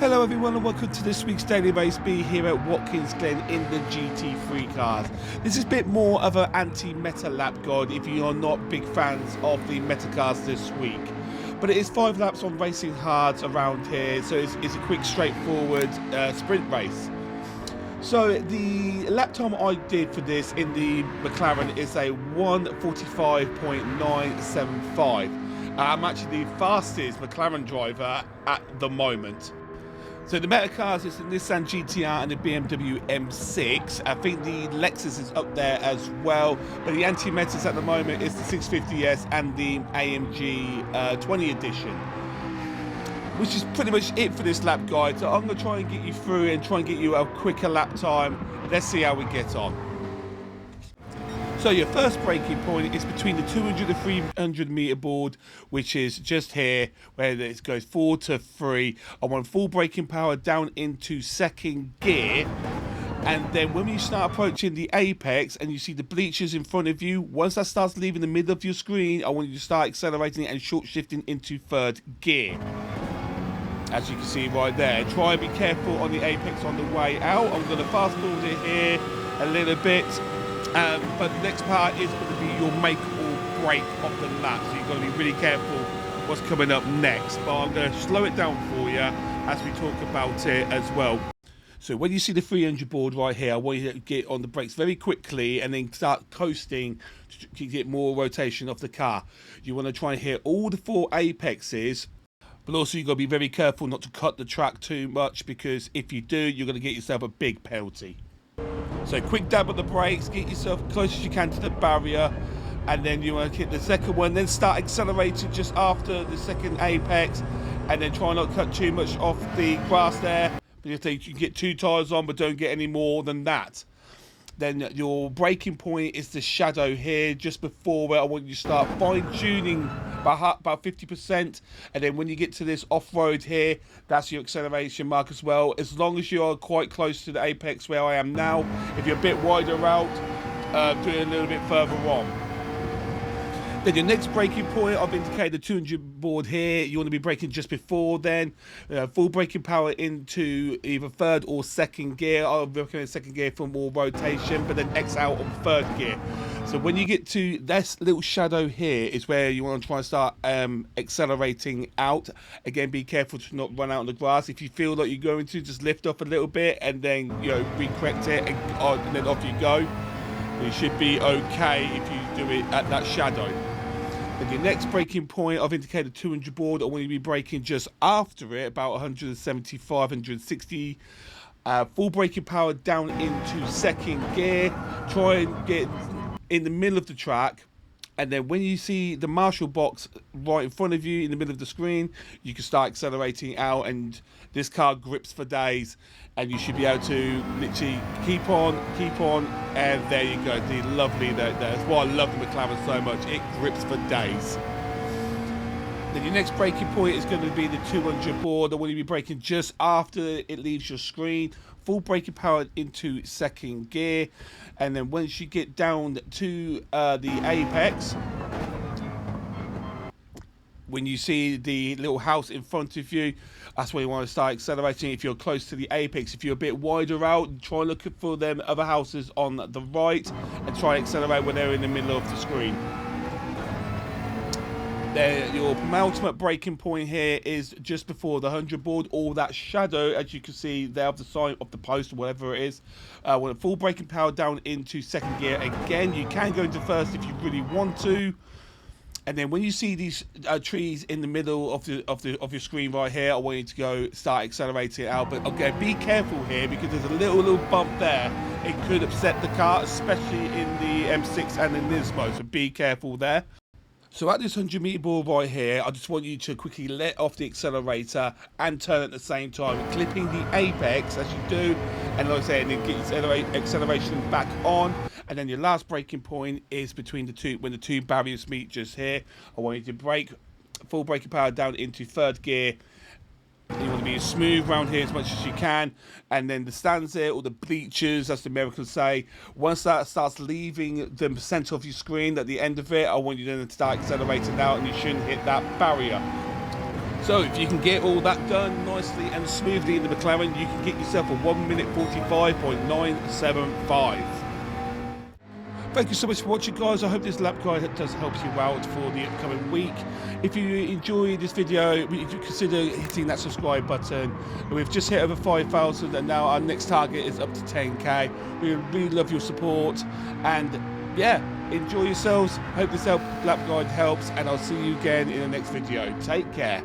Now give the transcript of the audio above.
Hello everyone and welcome to this week's Daily Race B here at Watkins Glen in the GT3 cars. This is a bit more of an anti-meta lap guide if you are not big fans of the meta cars this week. But it is 5 laps on racing hards around here, so it's a quick straightforward sprint race. So the lap time I did for this in the McLaren is a 1:45.975. I'm actually the fastest McLaren driver at the moment. So the meta cars is the Nissan GTR and the BMW M6. I think the Lexus is up there as well, but the anti-metas at the moment is the 650S and the AMG 20 edition, which is pretty much it for this lap guide. So I'm going to try and get you through and try and get you a quicker lap time. Let's see how we get on. So your first braking point is between the 200 and 300 meter board, which is just here, where it goes 4 to 3. I want full braking power down into second gear. And then when you start approaching the apex and you see the bleachers in front of you, once that starts leaving the middle of your screen, I want you to start accelerating and short shifting into third gear. As you can see right there, try and be careful on the apex on the way out. I'm going to fast forward it here a little bit. But the next part is going to be your make or break of the lap, so you've got to be really careful what's coming up next. But I'm going to slow it down for you as we talk about it as well. So when you see the 300 board right here, I want you to get on the brakes very quickly and then start coasting to get more rotation of the car. You want to try and hit all the 4 apexes, but also you've got to be very careful not to cut the track too much, because if you do, you're going to get yourself a big penalty. So quick dab on the brakes, get yourself close as you can to the barrier, and then you want to hit the second one, then start accelerating just after the second apex, and then try not to cut too much off the grass there, because you can get 2 tyres on but don't get any more than that. Then your braking point is the shadow here, just before where I want you to start fine-tuning about 50%. And then when you get to this off-road here, that's your acceleration mark as well. As long as you are quite close to the apex where I am now, if you're a bit wider out, do it a little bit further on. Then your next braking point, I've indicated the 200 board here. You want to be braking just before then. Full braking power into either third or second gear. I'll recommend second gear for more rotation, but then X out on third gear. So when you get to this little shadow here is where you want to try and start accelerating out. Again, be careful to not run out on the grass. If you feel like you're going to, just lift off a little bit and then, you know, recorrect it and then off you go. You should be okay if you do it at that shadow. And your next braking point, I've indicated 200 board. I want you to be braking just after it, about 175, 160. Full braking power down into second gear. Try and get in the middle of the track. And then when you see the Marshall box right in front of you in the middle of the screen, you can start accelerating out, and this car grips for days. And you should be able to literally keep on, and there you go. The lovely, that's why I love the McLaren so much. It grips for days. Then your next braking point is going to be the 200 board. I want you to be braking just after it leaves your screen. Full braking power into second gear. And then once you get down to the apex, when you see the little house in front of you, that's where you want to start accelerating. If you're close to the apex, if you're a bit wider out, try and look for them other houses on the right and try and accelerate when they're in the middle of the screen. There, your penultimate braking point here is just before the 100 board, or that shadow, as you can see there of the sign of the post or whatever it is. With a full braking power down into second gear again. You can go into first if you really want to. And then when you see these trees in the middle of your screen right here, I want you to go start accelerating out. But okay, be careful here, because there's a little bump there. It could upset the car, especially in the M6 and the Nismo. So be careful there. So at this 100 meter board right here, I just want you to quickly let off the accelerator and turn at the same time, clipping the apex as you do, and like I said, and then get your acceleration back on. And then your last braking point is between the two, when the 2 barriers meet just here. I want you to brake, full braking power down into third gear. You want to be smooth around here as much as you can, and then the stands there, or the bleachers, as the Americans say, once that starts leaving the center of your screen at the end of it, I want you then to start accelerating out, and you shouldn't hit that barrier. So So if you can get all that done nicely and smoothly in the McLaren, you can get yourself a 1 minute 45.975. Thank you so much for watching, guys. I hope this lap guide does help you out for the upcoming week. If you enjoy this video, if you consider hitting that subscribe button. We've just hit over 5,000 and now our next target is up to 10k. We really love your support, and yeah, enjoy yourselves. Hope this lap guide helps, and I'll see you again in the next video. Take care.